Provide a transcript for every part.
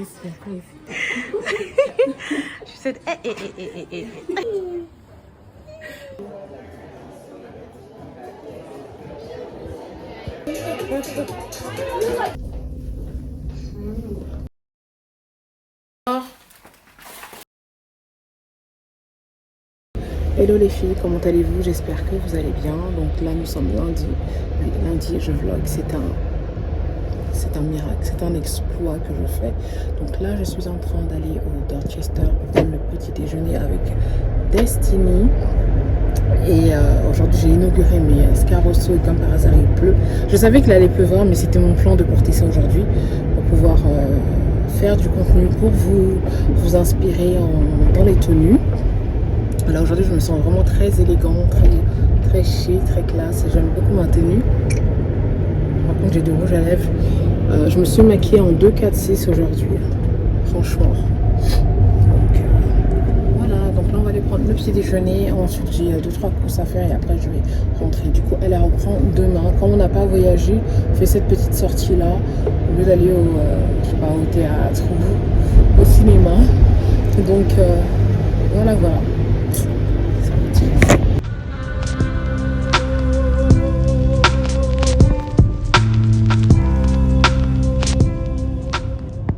She said, eh, eh, eh, eh, eh, eh. Hello les filles, comment allez-vous? J'espère que vous allez bien. Donc là nous sommes lundi. Oui, lundi je vlog, c'est un miracle, c'est un exploit que je fais. Donc là je suis en train d'aller au Dorchester prendre le petit déjeuner avec Destiny. Et aujourd'hui j'ai inauguré mes Scarosso et comme par hasard il pleut. Je savais qu'il allait pleuvoir mais c'était mon plan de porter ça aujourd'hui pour pouvoir faire du contenu pour vous inspirer dans les tenues. Là aujourd'hui je me sens vraiment très élégant, très chic, très classe. J'aime beaucoup ma tenue. Par contre j'ai du rouge à lèvres. Je me suis maquillée en 2-4-6 aujourd'hui. Franchement. Donc voilà, donc là on va aller prendre le petit déjeuner. Ensuite j'ai 2-3 courses à faire et après je vais rentrer. Du coup elle reprend demain. Comme on n'a pas voyagé, on fait cette petite sortie là. Au lieu d'aller au théâtre ou au cinéma. Donc voilà.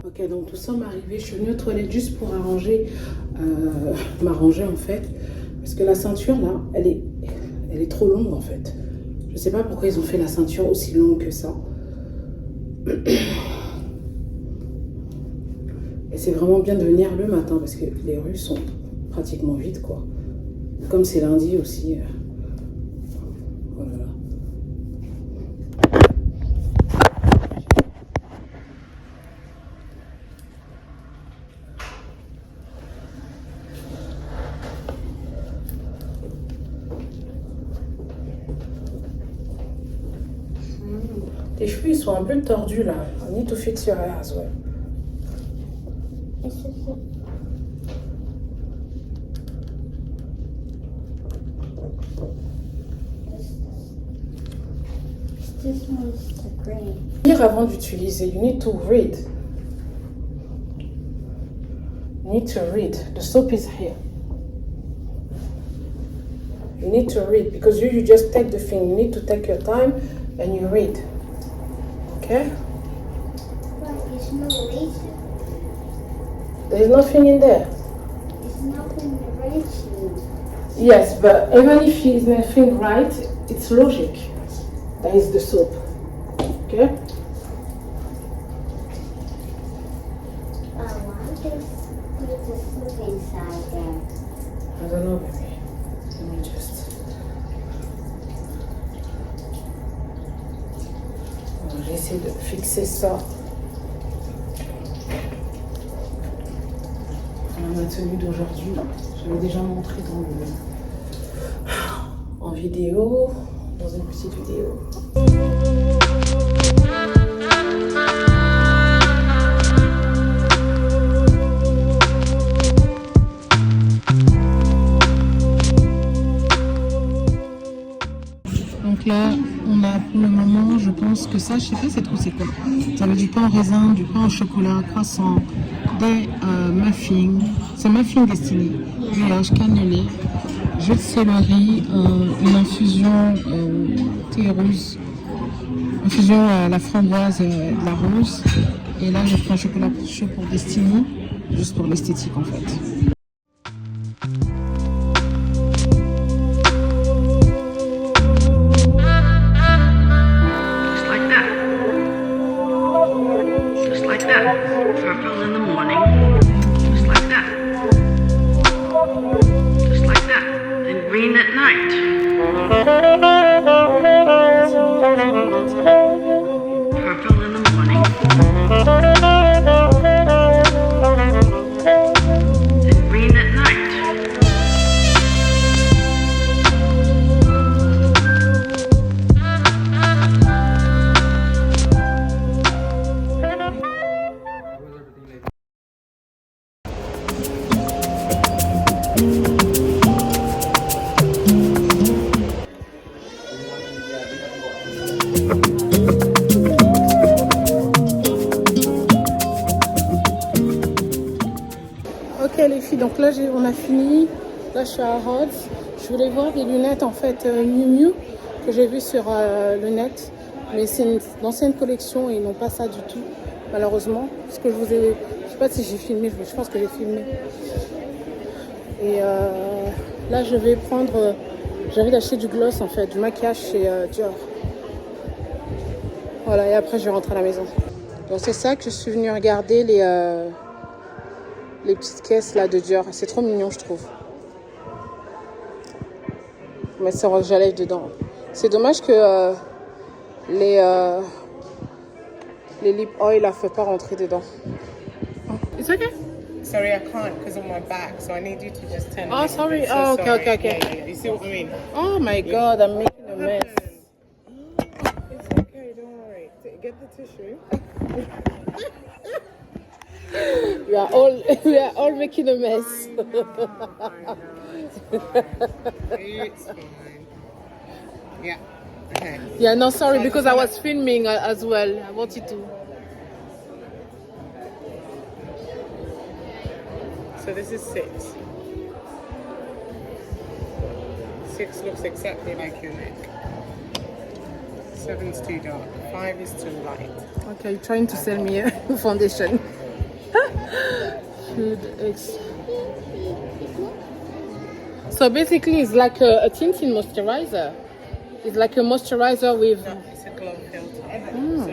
Ok, donc nous sommes arrivés, je suis venue aux toilettes juste pour m'arranger en fait, parce que la ceinture là, elle est trop longue en fait. Je sais pas pourquoi ils ont fait la ceinture aussi longue que ça. Et c'est vraiment bien de venir le matin parce que les rues sont pratiquement vides quoi. Comme c'est lundi aussi. Voilà. Tes cheveux ils sont un peu tordus là. I need to fix your hair as well. Lire avant d'utiliser. You need to read. You need to read. The soap is here. You need to read because you just take the thing. You need to take your time and you read. Okay? There's no eraser. There's nothing in there. There's nothing erasing. Yes, but even if it's nothing right, it's logic. That is the soap. Okay? Why does the soup inside there? I don't know, baby. Let me just. J'essaie de fixer ça. Ma tenue d'aujourd'hui, je l'ai déjà montré en vidéo, dans une petite vidéo. Donc là, on a pour le moment, je pense que ça, je sais pas c'est trop c'est quoi. Ça veut du pain au raisin, du pain au chocolat, croissant, des muffins. C'est muffin Destiny, brioche, cannelé, jus de céleri, une infusion thé rose, infusion à la framboise et de la rose. Et là, j'ai pris un chocolat chaud pour Destiny, juste pour l'esthétique en fait. Purple in the morning, just like that. Just like that. And green at night. Purple in the morning. And green at night. Ok les filles, donc là on a fini. Là je suis à Harrods. Je voulais voir des lunettes en fait Miu Miu que j'ai vu sur le net. Mais c'est une ancienne collection et ils n'ont pas ça du tout, malheureusement. Parce que je sais pas si j'ai filmé, je pense que j'ai filmé. Et là je vais prendre, j'ai envie d'acheter du gloss en fait, du maquillage chez Dior. Voilà, et après je vais rentrer à la maison. Donc c'est ça que je suis venue regarder, les petites caisses là de Dior. C'est trop mignon je trouve. Je vais mettre ça en rouge à lèvres dedans. C'est dommage que les lip oil ne fait pas rentrer dedans. It's okay. Sorry, I can't because of my back, so I need you to just turn. Oh, sorry. So Oh, okay, sorry. okay, okay. Yeah. You see what I mean? Oh my God, I'm making a mess. It's okay, don't worry. Get the tissue. We are all making a mess. It's fine. Yeah. Okay. Yeah, no, sorry, because I was filming as well. I wanted to. So this is 6. 6 looks exactly like your neck. 7's too dark. 5 is too light. Okay, you're trying to sell me a foundation. So basically, it's like a tinting moisturizer. It's like a moisturizer with. No, it's a glow filter. So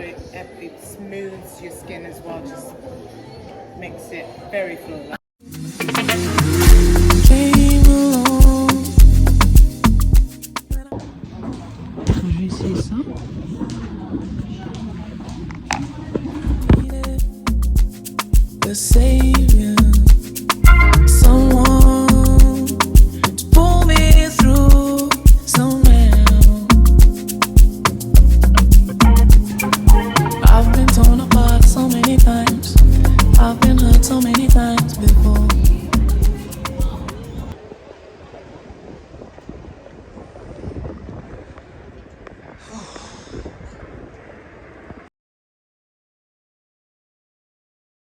it smooths your skin as well. Just makes it very flawless. Je vais essayer ça. The savior, someone to pull me through somehow. I've been torn apart so many times. I've been hurt so many times before.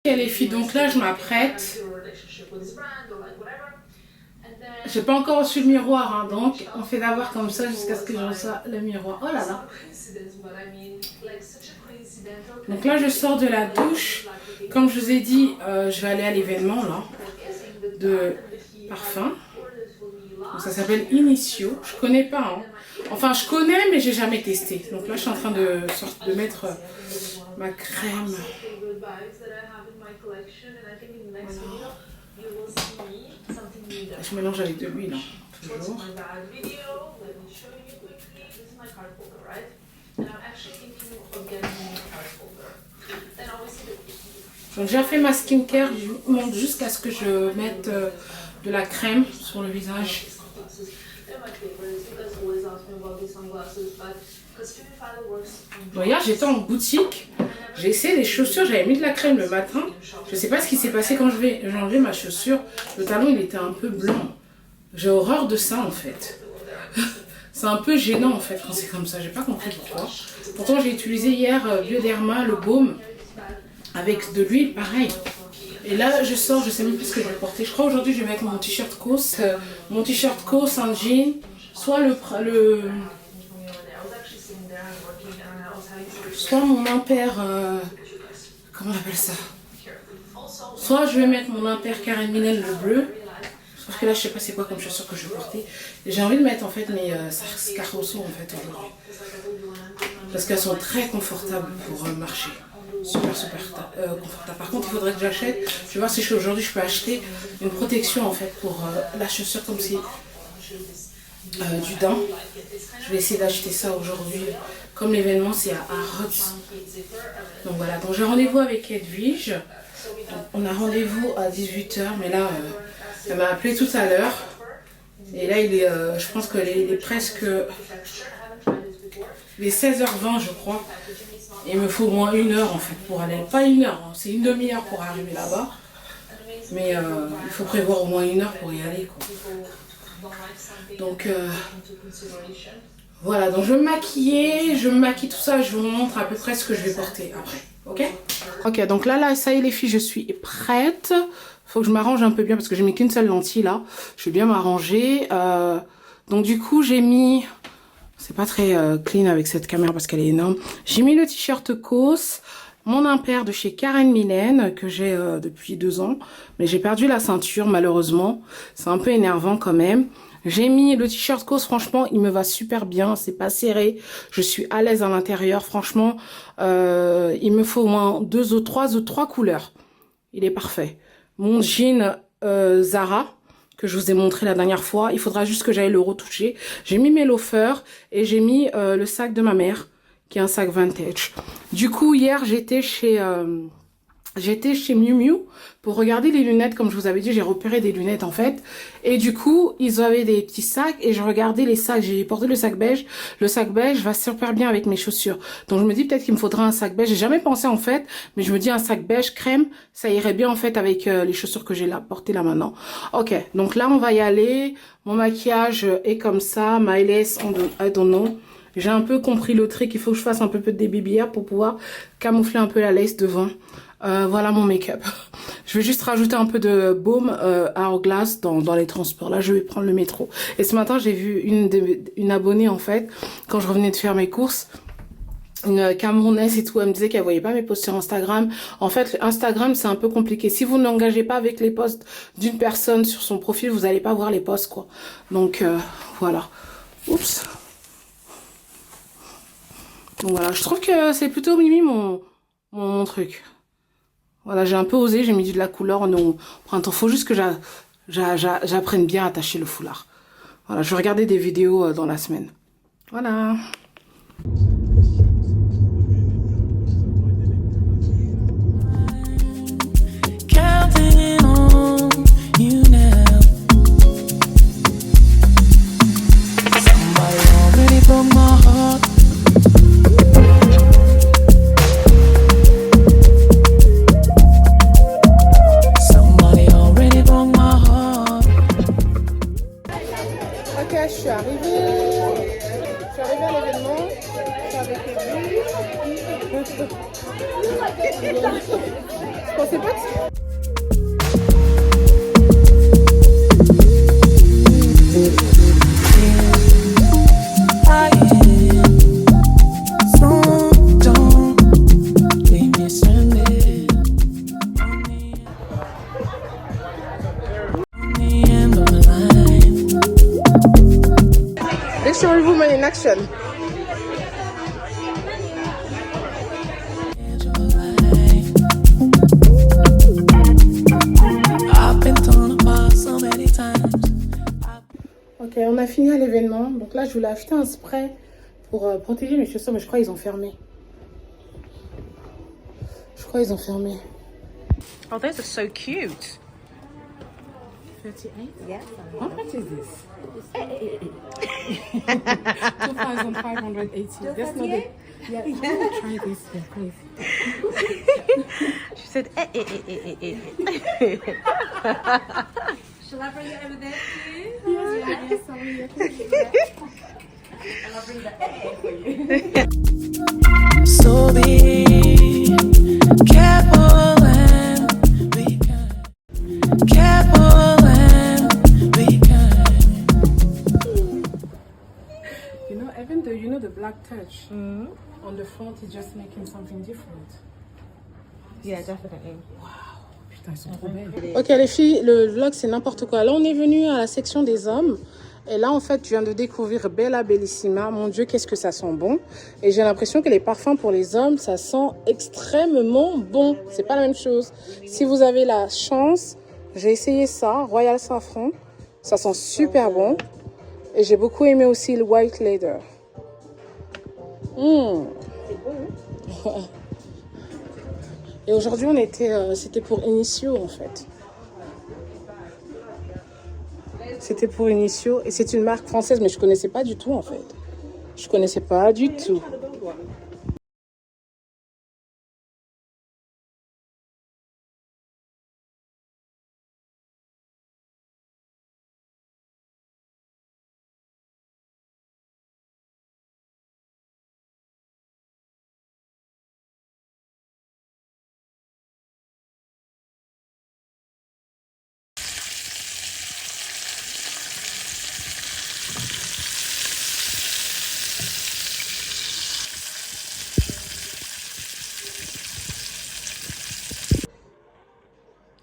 Ok les filles, donc là je m'apprête. J'ai pas encore reçu le miroir, hein, donc on fait d'abord comme ça jusqu'à ce que je reçoive le miroir. Oh là là. Donc là je sors de la douche. Comme je vous ai dit, je vais aller à l'événement là de parfum. Donc, ça s'appelle Initio. Je connais pas. Hein. Enfin je connais mais j'ai jamais testé. Donc là je suis en train de mettre ma crème. Je mélange avec de l'huile, hein, toujours. Donc j'ai fait ma skincare jusqu'à ce que je mette de la crème sur le visage. Bon, hier j'étais en boutique, j'ai essayé les chaussures, j'avais mis de la crème le matin. Je sais pas ce qui s'est passé quand j'ai enlevé ma chaussure. Le talon il était un peu blanc. J'ai horreur de ça en fait. C'est un peu gênant en fait quand c'est comme ça, j'ai pas compris pourquoi. Pourtant j'ai utilisé hier Bioderma, le baume, avec de l'huile pareil. Et là je sors, je sais même plus ce que je vais porter. Je crois aujourd'hui je vais mettre mon t-shirt COS, un jean, soit soit mon impair, comment on appelle ça, soit je vais mettre mon impair Karen Millen le bleu, sauf que là je sais pas c'est quoi comme chaussure que je vais porter. J'ai envie de mettre en fait mes Scarroso en fait aujourd'hui, parce qu'elles sont très confortables pour marcher, super confortables. Par contre il faudrait que j'achète, je vais voir si aujourd'hui je peux acheter une protection en fait pour la chaussure comme si du dent. Je vais essayer d'acheter ça aujourd'hui. Comme l'événement c'est à Harrods. Donc voilà, donc j'ai rendez-vous avec Edwige. Donc, on a rendez-vous à 18h, mais là elle m'a appelé tout à l'heure. Et là il est, je pense qu'il est presque les 16h20 je crois. Et il me faut au moins 1 heure en fait pour aller. Pas 1 heure, hein, c'est une demi-heure pour arriver là-bas. Mais il faut prévoir au moins 1 heure pour y aller quoi. Donc voilà, donc je vais me maquille tout ça, je vous montre à peu près ce que je vais porter après, ok? Ok, donc là ça y est les filles, je suis prête, Faut que je m'arrange un peu bien parce que j'ai mis qu'une seule lentille là. Je vais bien m'arranger. Donc du coup, j'ai mis... C'est pas très clean avec cette caméra parce qu'elle est énorme. J'ai mis le t-shirt COS, mon impair de chez Karen Millen que j'ai depuis 2 ans. Mais j'ai perdu la ceinture malheureusement. C'est un peu énervant quand même. J'ai mis le t-shirt COS, franchement, il me va super bien. C'est pas serré. Je suis à l'aise à l'intérieur. Franchement, il me faut au moins 2 ou 3 couleurs. Il est parfait. Mon jean Zara que je vous ai montré la dernière fois. Il faudra juste que j'aille le retoucher. J'ai mis mes loafers et j'ai mis le sac de ma mère, qui est un sac vintage. Du coup, hier, j'étais chez Miu Miu pour regarder les lunettes. Comme je vous avais dit, j'ai repéré des lunettes en fait. Et du coup, ils avaient des petits sacs et je regardais les sacs. J'ai porté le sac beige. Le sac beige va super bien avec mes chaussures. Donc je me dis peut-être qu'il me faudra un sac beige. J'ai jamais pensé en fait, mais je me dis un sac beige crème, ça irait bien en fait avec les chaussures que j'ai là portées là maintenant. Ok, donc là on va y aller. Mon maquillage est comme ça. My lace, I don't know. J'ai un peu compris le trick. Il faut que je fasse un peu de BBR pour pouvoir camoufler un peu la lace devant. Voilà mon make-up. Je vais juste rajouter un peu de baume à Hourglass dans les transports. Là, je vais prendre le métro. Et ce matin, j'ai vu une abonnée, en fait, quand je revenais de faire mes courses. Une Camerounaise et tout, elle me disait qu'elle voyait pas mes posts sur Instagram. En fait, Instagram, c'est un peu compliqué. Si vous n'engagez pas avec les posts d'une personne sur son profil, vous allez pas voir les posts, quoi. Donc, voilà. Oups. Donc voilà, je trouve que c'est plutôt mimi mon truc. Voilà, j'ai un peu osé, j'ai mis de la couleur au printemps. Faut juste que j'apprenne bien à attacher le foulard. Voilà, je vais regarder des vidéos dans la semaine. Voilà. Counting on you now. Somebody already broke my heart. Ok, je suis arrivée à l'événement. Je suis avec les Je pensais pas que... Let's show you woman in action. Ok, on a fini à l'événement. Donc là, je voulais acheter un spray pour protéger mes chaussures, mais je crois qu'ils ont fermé. Oh, those are so cute. 38? Yeah. How much is this? 2,580. That's not the... Yeah, try this. Yeah, please. She said, eh, eh, eh, eh, eh, eh. Shall I bring it over there to you? Yeah, sorry. And I'll bring that for you. So be careful and be kind. Careful and be kind. You know, even the black touch on the front is just making something different. Yeah, definitely. Putain, ils sont trop belles. Ok les filles, le vlog c'est n'importe quoi. Là on est venu à la section des hommes. Et là en fait je viens de découvrir Bella Bellissima. Mon Dieu, qu'est-ce que ça sent bon. Et j'ai l'impression que les parfums pour les hommes, ça sent extrêmement bon. C'est pas la même chose. Si vous avez la chance, j'ai essayé ça, Royal Safran. Ça sent super bon. Et j'ai beaucoup aimé aussi le White Leather. Et aujourd'hui, c'était pour Initio en fait. C'était pour Initio et c'est une marque française, mais je connaissais pas du tout en fait. Je connaissais pas du tout.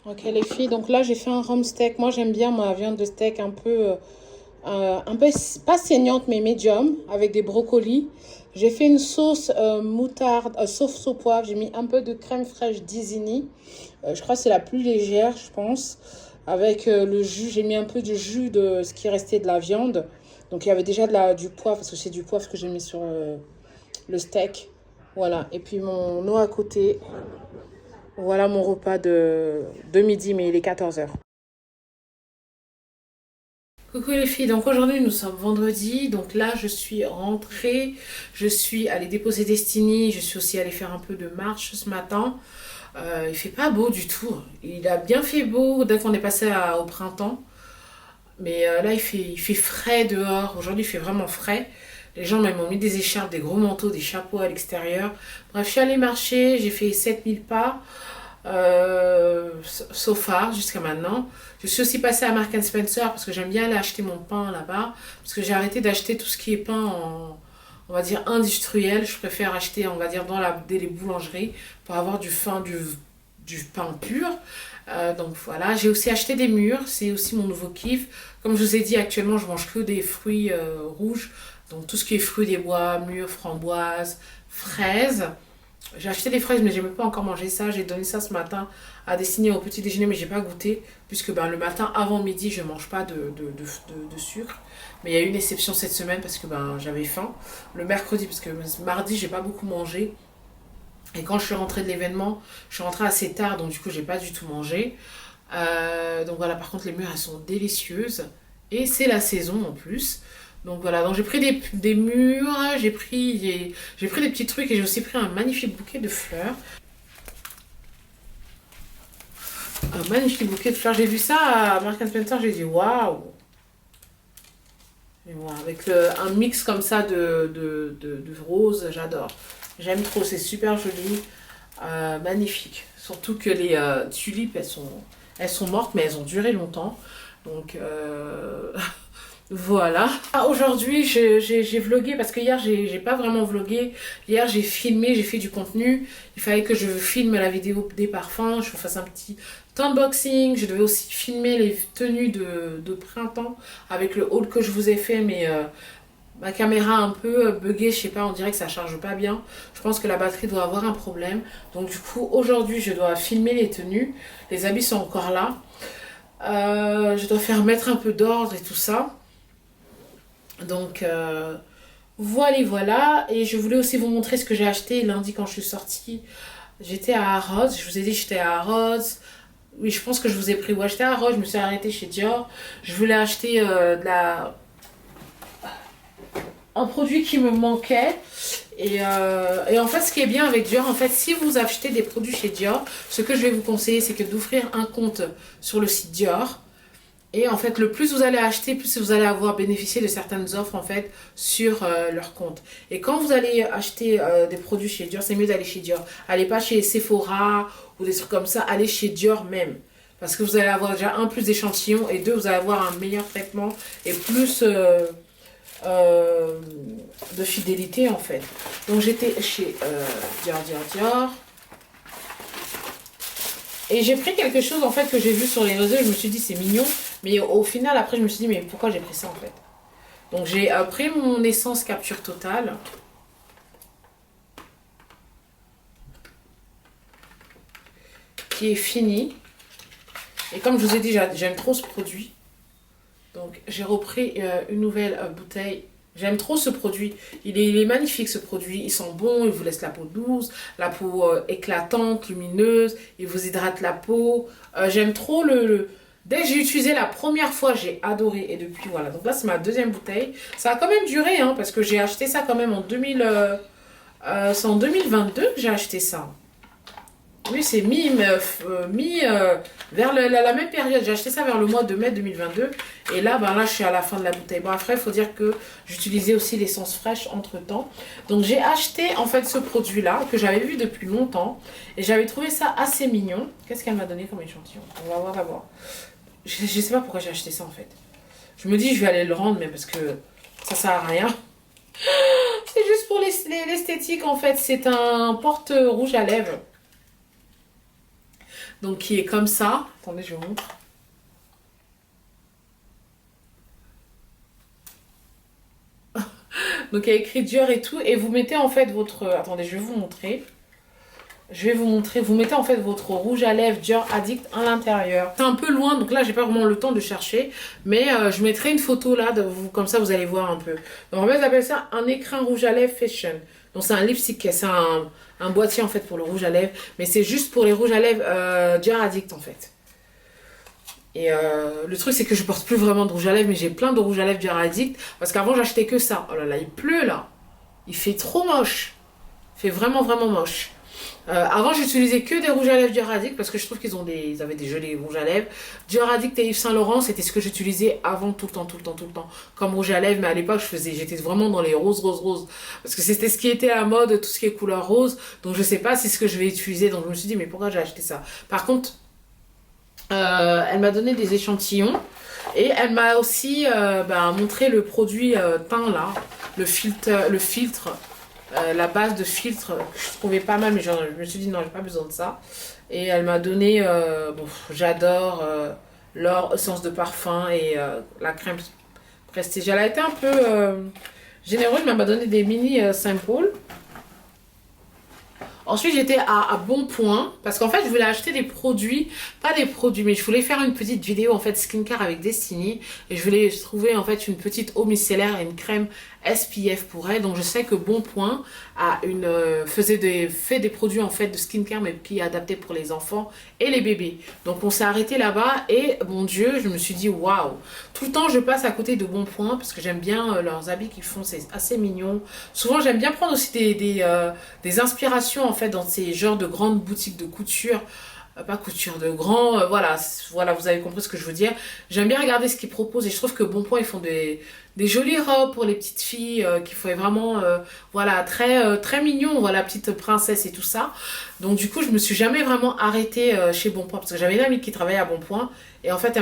Ok les filles, donc là j'ai fait un rump steak. Moi j'aime bien ma viande de steak un peu pas saignante mais médium avec des brocolis. J'ai fait une sauce moutarde, sauce au poivre. J'ai mis un peu de crème fraîche d'Isigny. Je crois que c'est la plus légère, je pense. Avec le jus, j'ai mis un peu du jus de ce qui restait de la viande. Donc il y avait déjà du poivre, parce que c'est du poivre que j'ai mis sur le steak. Voilà, et puis mon eau à côté. Voilà mon repas de midi, mais il est 14h. Coucou les filles, donc aujourd'hui nous sommes vendredi, donc là je suis rentrée, je suis allée déposer Destiny, je suis aussi allée faire un peu de marche ce matin. Il fait pas beau du tout, il a bien fait beau dès qu'on est passé au printemps, mais là il fait frais dehors, aujourd'hui il fait vraiment frais. Les gens même ont mis des écharpes, des gros manteaux, des chapeaux à l'extérieur. Bref, je suis allée marcher, j'ai fait 7000 pas. So far jusqu'à maintenant. Je suis aussi passée à Marks & Spencer parce que j'aime bien aller acheter mon pain là-bas, parce que j'ai arrêté d'acheter tout ce qui est pain on va dire industriel. Je préfère acheter, on va dire, dans les boulangeries pour avoir du pain pur. Donc voilà, j'ai aussi acheté des mûres, c'est aussi mon nouveau kiff. Comme je vous ai dit, actuellement je mange que des fruits rouges, donc tout ce qui est fruits des bois, mûres, framboises, fraises. J'ai acheté des fraises mais j'ai même pas encore mangé ça. J'ai donné ça ce matin à Destiny au petit déjeuner mais j'ai pas goûté. Puisque le matin avant midi je mange pas de sucre. Mais il y a eu une exception cette semaine parce que j'avais faim. Le mercredi parce que mardi j'ai pas beaucoup mangé. Et quand je suis rentrée de l'événement, je suis rentrée assez tard donc du coup j'ai pas du tout mangé. Donc voilà, par contre les mûres elles sont délicieuses. Et c'est la saison en plus. Donc voilà, donc j'ai pris des mûres, j'ai pris des petits trucs et j'ai aussi pris un magnifique bouquet de fleurs. Un magnifique bouquet de fleurs. J'ai vu ça à Marks & Spencer, j'ai dit waouh! Avec un mix comme ça de roses, j'adore. J'aime trop, c'est super joli, magnifique. Surtout que les tulipes, elles sont mortes mais elles ont duré longtemps. Donc voilà. Aujourd'hui, j'ai vlogué parce que hier, j'ai pas vraiment vlogué. Hier, j'ai filmé, j'ai fait du contenu. Il fallait que je filme la vidéo des parfums. Je vous fasse un petit unboxing. Je devais aussi filmer les tenues de printemps avec le haul que je vous ai fait. Mais ma caméra a un peu bugué, je sais pas, on dirait que ça charge pas bien. Je pense que la batterie doit avoir un problème. Donc du coup, aujourd'hui, je dois filmer les tenues. Les habits sont encore là. Je dois faire mettre un peu d'ordre et tout ça. Donc voilà, et je voulais aussi vous montrer ce que j'ai acheté lundi quand je suis sortie. J'étais à Harrods, je vous ai dit que j'étais à Harrods. Oui, je pense que je vous ai pris. Ouais, j'étais à Harrods, je me suis arrêtée chez Dior. Je voulais acheter un produit qui me manquait. Et en fait, ce qui est bien avec Dior, en fait, si vous achetez des produits chez Dior, ce que je vais vous conseiller, c'est que d'ouvrir un compte sur le site Dior. Et en fait, le plus vous allez acheter, plus vous allez avoir bénéficié de certaines offres en fait sur leur compte. Et quand vous allez acheter des produits chez Dior, c'est mieux d'aller chez Dior. Allez pas chez Sephora ou des trucs comme ça, allez chez Dior même. Parce que vous allez avoir déjà plus d'échantillons et deux, vous allez avoir un meilleur traitement et plus de fidélité en fait. Donc j'étais chez Dior. Et j'ai pris quelque chose en fait que j'ai vu sur les réseaux, je me suis dit c'est mignon. Mais au final, après, je me suis dit, mais pourquoi j'ai pris ça en fait? Donc, j'ai pris mon essence Capture Totale. Qui est fini. Et comme je vous ai dit, j'aime trop ce produit. Donc, j'ai repris une nouvelle bouteille. J'aime trop ce produit. Il est magnifique ce produit. Il sent bon, il vous laisse la peau douce, la peau éclatante, lumineuse. Il vous hydrate la peau. J'aime trop Dès que j'ai utilisé la première fois, j'ai adoré. Et depuis, voilà. Donc là, c'est ma deuxième bouteille. Ça a quand même duré, hein, parce que j'ai acheté ça quand même en c'est en 2022 que j'ai acheté ça. Oui, c'est vers la même période. J'ai acheté ça vers le mois de mai 2022. Et là, là, je suis à la fin de la bouteille. Bon, après, il faut dire que j'utilisais aussi l'essence fraîche entre-temps. Donc, j'ai acheté, en fait, ce produit-là, que j'avais vu depuis longtemps. Et j'avais trouvé ça assez mignon. Qu'est-ce qu'elle m'a donné comme échantillon? On va voir d'abord. Je sais pas pourquoi j'ai acheté ça, en fait. Je me dis, je vais aller le rendre, mais parce que ça sert à rien. C'est juste pour l'esthétique, en fait. C'est un porte-rouge à lèvres. Donc qui est comme ça. Attendez, je vous montre. Donc il y a écrit Dior et tout. Et vous mettez en fait votre... Attendez, je vais vous montrer. Vous mettez en fait votre rouge à lèvres Dior Addict à l'intérieur. C'est un peu loin, donc là j'ai pas vraiment le temps de chercher. Mais je mettrai une photo là, de vous, comme ça vous allez voir un peu. Donc en fait, j'appelle ça un écrin rouge à lèvres fashion. Donc c'est un lipstick, c'est un boîtier en fait pour le rouge à lèvres. Mais c'est juste pour les rouges à lèvres Dior Addict en fait. Et le truc c'est que je porte plus vraiment de rouge à lèvres, mais j'ai plein de rouge à lèvres Dior Addict. Parce qu'avant j'achetais que ça. Oh là là, il pleut là. Il fait trop moche. Il fait vraiment moche. Avant j'utilisais que des rouges à lèvres Dior Addict parce que je trouve qu'ils avaient des jolis rouges à lèvres. Dior Addict et Yves Saint Laurent, c'était ce que j'utilisais avant tout le temps comme rouge à lèvres. Mais à l'époque j'étais vraiment dans les roses parce que c'était ce qui était à la mode, tout ce qui est couleur rose. Donc je sais pas si c'est ce que je vais utiliser, donc je me suis dit mais pourquoi j'ai acheté ça. Par contre elle m'a donné des échantillons et elle m'a aussi montré le produit teint là, le filtre. La base de filtre que je trouvais pas mal, mais je me suis dit non, j'ai pas besoin de ça. Et elle m'a donné, j'adore l'or essence de parfum et la crème Prestige. Elle a été un peu généreuse, mais elle m'a donné des mini samples. Ensuite, j'étais à Bonpoint parce qu'en fait, je voulais acheter des produits, pas des produits, mais je voulais faire une petite vidéo en fait skincare avec Destiny et je voulais trouver en fait une petite eau micellaire et une crème SPF pour elle. Donc je sais que Bonpoint a fait des produits en fait de skincare mais qui est adapté pour les enfants et les bébés. Donc on s'est arrêté là-bas et mon Dieu, je me suis dit waouh. Tout le temps je passe à côté de Bonpoint parce que j'aime bien leurs habits qu'ils font, c'est assez mignon. Souvent j'aime bien prendre aussi des inspirations en fait dans ces genres de grandes boutiques de couture. Pas couture, de grands, voilà, vous avez compris ce que je veux dire. J'aime bien regarder ce qu'ils proposent et je trouve que Bonpoint ils font des jolies robes pour les petites filles qui font vraiment, voilà, très mignon, voilà, petite princesse et tout ça. Donc du coup, je me suis jamais vraiment arrêtée chez Bonpoint parce que j'avais une amie qui travaillait à Bonpoint et en fait,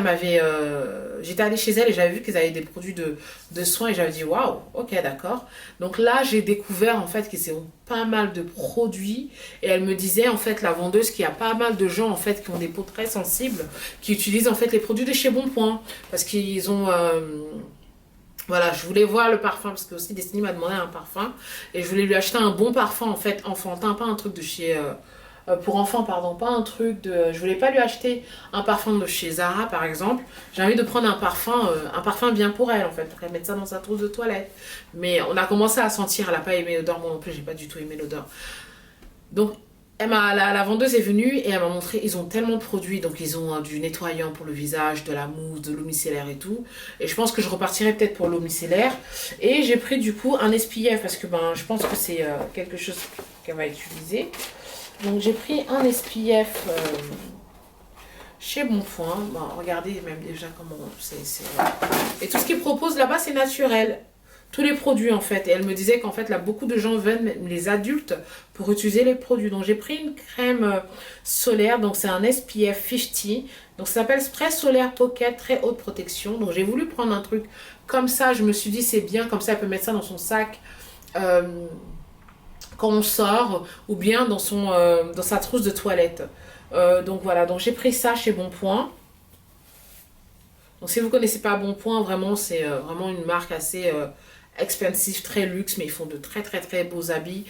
j'étais allée chez elle et j'avais vu qu'ils avaient des produits de soins et j'avais dit waouh, ok, d'accord. Donc là, j'ai découvert en fait qu'ils ont pas mal de produits et elle me disait en fait la vendeuse qu'il y a pas mal de gens en fait qui ont des peaux très sensibles qui utilisent en fait les produits de chez Bonpoint parce qu'ils ont voilà, je voulais voir le parfum parce que aussi Destiny m'a demandé un parfum et je voulais lui acheter un bon parfum en fait enfantin, pas un truc de chez pour enfants, pardon, pas un truc de... Je voulais pas lui acheter un parfum de chez Zara, par exemple. J'ai envie de prendre un parfum bien pour elle, en fait, pour qu'elle mette ça dans sa trousse de toilette. Mais on a commencé à sentir, elle a pas aimé l'odeur, moi non plus, j'ai pas du tout aimé l'odeur. Donc, la vendeuse est venue et elle m'a montré, ils ont tellement de produits, donc ils ont du nettoyant pour le visage, de la mousse, de l'eau micellaire et tout. Et je pense que je repartirai peut-être pour l'eau micellaire. Et j'ai pris du coup un SPF parce que je pense que c'est quelque chose qu'elle va utiliser. Donc j'ai pris un SPF chez Bonpoint. Regardez même déjà comment c'est. Et tout ce qu'ils proposent là-bas c'est naturel. Tous les produits en fait. Et elle me disait qu'en fait là beaucoup de gens viennent, les adultes, pour utiliser les produits. Donc j'ai pris une crème solaire. Donc c'est un SPF 50. Donc ça s'appelle Spray Solaire Pocket, très haute protection. Donc j'ai voulu prendre un truc comme ça. Je me suis dit c'est bien, comme ça elle peut mettre ça dans son sac. Quand on sort ou bien dans sa trousse de toilette. Donc voilà, donc j'ai pris ça chez Bonpoint. Donc si vous ne connaissez pas Bonpoint, vraiment c'est vraiment une marque assez expensive, très luxe, mais ils font de très beaux habits.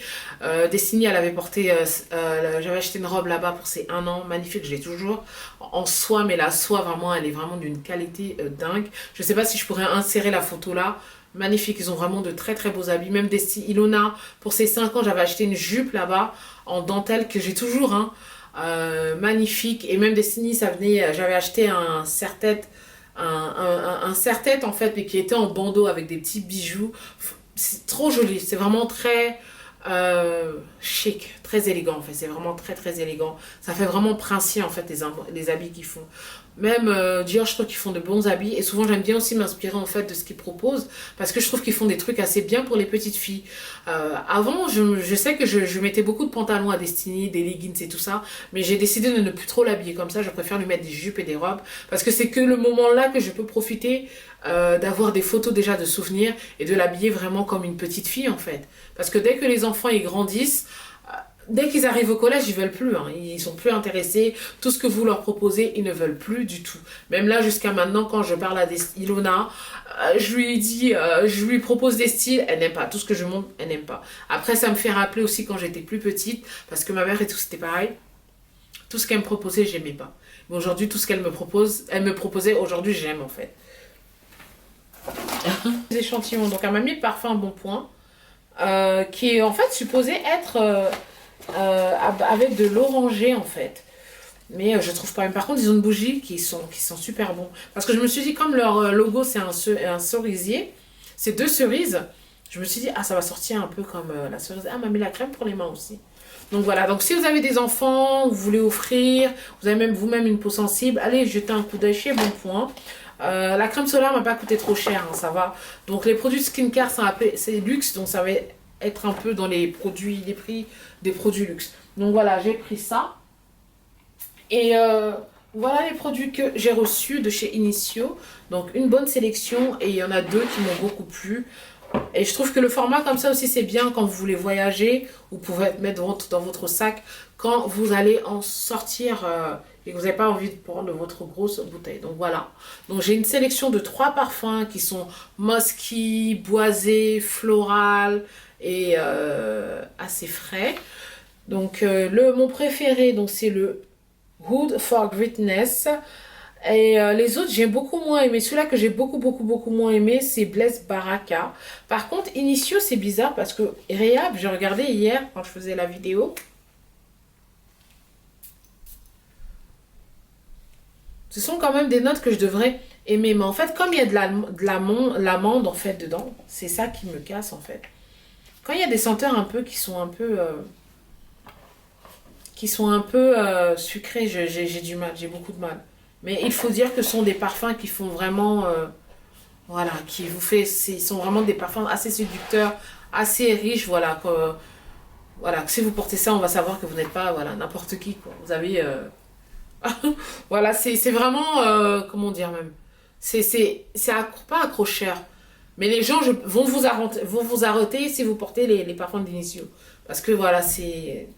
Destiny, elle avait porté, j'avais acheté une robe là-bas pour ses 1 an, magnifique, je l'ai toujours en soie, mais la soie vraiment, elle est vraiment d'une qualité dingue. Je ne sais pas si je pourrais insérer la photo là. Magnifique, ils ont vraiment de très beaux habits. Même Destiny, Ilona, pour ses 5 ans, j'avais acheté une jupe là-bas en dentelle que j'ai toujours, hein. Magnifique. Et même Destiny, ça venait, j'avais acheté un serre-tête en fait, mais qui était en bandeau avec des petits bijoux. C'est trop joli, c'est vraiment très chic, très élégant en fait, c'est vraiment très élégant. Ça fait vraiment princier en fait les habits qu'ils font. Même Dior, je trouve qu'ils font de bons habits et souvent j'aime bien aussi m'inspirer en fait de ce qu'ils proposent parce que je trouve qu'ils font des trucs assez bien pour les petites filles. Avant, je sais que je mettais beaucoup de pantalons à Destiny, des leggings et tout ça, mais j'ai décidé de ne plus trop l'habiller comme ça. Je préfère lui mettre des jupes et des robes parce que c'est que le moment là que je peux profiter d'avoir des photos déjà de souvenirs et de l'habiller vraiment comme une petite fille en fait. Parce que dès que les enfants ils grandissent, dès qu'ils arrivent au collège, ils veulent plus, hein. Ils sont plus intéressés. Tout ce que vous leur proposez, ils ne veulent plus du tout. Même là, jusqu'à maintenant, quand je parle à Ilona, je lui dis, je lui propose des styles, elle n'aime pas. Tout ce que je montre, elle n'aime pas. Après, ça me fait rappeler aussi quand j'étais plus petite, parce que ma mère et tout, c'était pareil. Tout ce qu'elle me proposait, j'aimais pas. Mais aujourd'hui, tout ce qu'elle me propose, elle me proposait, aujourd'hui, j'aime en fait. Des échantillons. Donc, elle m'a mis le parfum Bon Point, qui est en fait supposé être avec de l'oranger en fait. Mais je trouve pas. Mais par contre, ils ont une bougie qui sont super bons. Parce que je me suis dit, comme leur logo, c'est un cerisier, c'est 2 cerises, je me suis dit, ah, ça va sortir un peu comme la cerise. Ah, elle m'a mis la crème pour les mains aussi. Donc voilà, donc si vous avez des enfants, vous voulez offrir, vous avez même vous-même une peau sensible, allez jeter un coup d'œil chez Bon Point. La crème solaire m'a pas coûté trop cher, hein, ça va. Donc les produits de skincare, c'est luxe, donc ça va être un peu dans les prix des produits luxe. Donc voilà, j'ai pris ça. Et voilà les produits que j'ai reçus de chez Initio. Donc une bonne sélection et il y en a 2 qui m'ont beaucoup plu. Et je trouve que le format comme ça aussi c'est bien quand vous voulez voyager. Vous pouvez mettre dans votre sac quand vous allez en sortir et que vous n'avez pas envie de prendre votre grosse bouteille. Donc voilà. Donc j'ai une sélection de 3 parfums qui sont musky, boisé, floral et assez frais. Donc mon préféré donc c'est le Hood for Greatness. Et les autres, j'ai beaucoup moins aimé. Celui-là que j'ai beaucoup moins aimé, c'est Bless Baraka. Par contre, Initio, c'est bizarre parce que Rehab, j'ai regardé hier quand je faisais la vidéo. Ce sont quand même des notes que je devrais aimer. Mais en fait, comme il y a de l'amande en fait dedans, c'est ça qui me casse en fait. Quand il y a des senteurs un peu qui sont un peu sucrées, j'ai du mal, j'ai beaucoup de mal. Mais il faut dire que ce sont des parfums qui font vraiment, voilà, ils sont vraiment des parfums assez séducteurs, assez riches, voilà, voilà, que si vous portez ça, on va savoir que vous n'êtes pas, voilà, n'importe qui, quoi. Vous avez, voilà, c'est vraiment, comment dire même, c'est pas accrocheur, mais les gens vont vous arrêter si vous portez les parfums d'Initio, parce que voilà, c'est,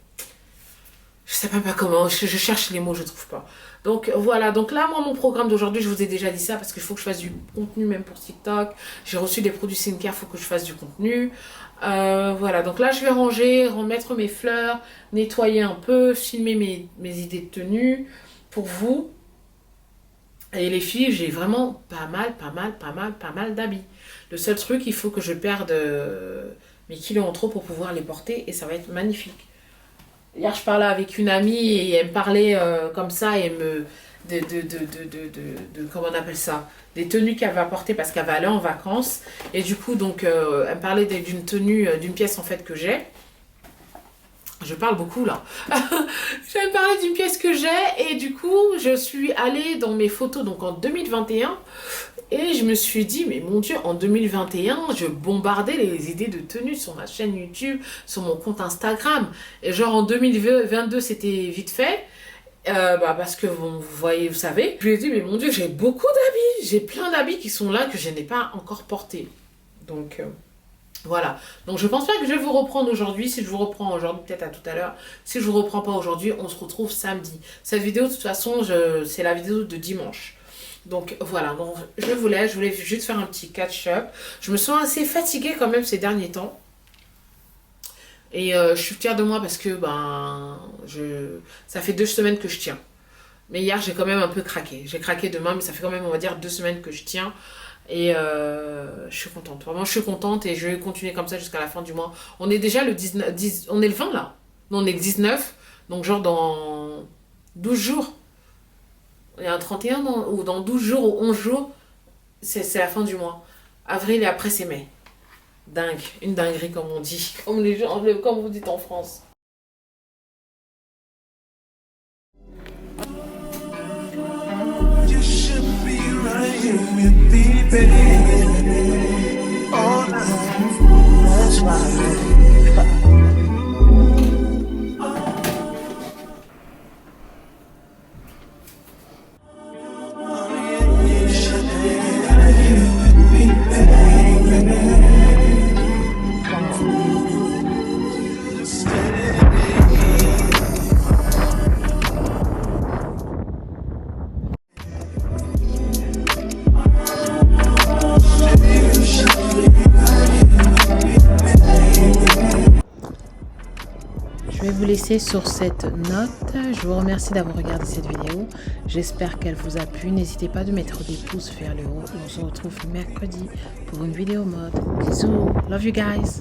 je sais pas comment, je cherche les mots, je trouve pas. Donc voilà, donc là moi mon programme d'aujourd'hui, je vous ai déjà dit ça parce qu'il faut que je fasse du contenu même pour TikTok. J'ai reçu des produits skincare, il faut que je fasse du contenu. Voilà, donc là je vais ranger, remettre mes fleurs, nettoyer un peu, filmer mes idées de tenue pour vous. Et les filles, j'ai vraiment pas mal d'habits. Le seul truc, il faut que je perde mes kilos en trop pour pouvoir les porter et ça va être magnifique. Hier, je parlais avec une amie et elle me parlait comme ça et comment on appelle ça, des tenues qu'elle va porter parce qu'elle va aller en vacances. Et du coup, donc, elle me parlait d'une tenue, d'une pièce en fait que j'ai. Je parle beaucoup là. Je vais me parler d'une pièce que j'ai et du coup, je suis allée dans mes photos donc en 2021 et je me suis dit, mais mon Dieu, en 2021, je bombardais les idées de tenue sur ma chaîne YouTube, sur mon compte Instagram. Et genre en 2022, c'était vite fait. Parce que vous voyez, vous savez. Je lui ai dit, mais mon Dieu, j'ai beaucoup d'habits. J'ai plein d'habits qui sont là que je n'ai pas encore portés. Donc... voilà, donc je pense pas que je vais vous reprendre aujourd'hui. Si je vous reprends aujourd'hui, peut-être à tout à l'heure. Si je vous reprends pas aujourd'hui, on se retrouve samedi. Cette vidéo, de toute façon, c'est la vidéo de dimanche. Donc voilà, donc je vous laisse. Je voulais juste faire un petit catch-up. Je me sens assez fatiguée quand même ces derniers temps. Et je suis fière de moi parce que ça fait 2 semaines que je tiens. Mais hier, j'ai quand même un peu craqué. J'ai craqué demain, mais ça fait quand même, on va dire, 2 semaines que je tiens. Et je suis contente, vraiment je suis contente et je vais continuer comme ça jusqu'à la fin du mois. On est déjà le 19, on est le 20 là. Non, on est le 19, donc genre dans 12 jours. Il y a un 31 ou dans 12 jours ou 11 jours, c'est la fin du mois. Avril et après c'est mai. Dingue, une dinguerie comme on dit, comme vous dites en France. Je vais vous laisser sur cette note. Je vous remercie d'avoir regardé cette vidéo. J'espère qu'elle vous a plu. N'hésitez pas de mettre des pouces vers le haut. Et on se retrouve mercredi pour une vidéo mode. Bisous. Love you guys.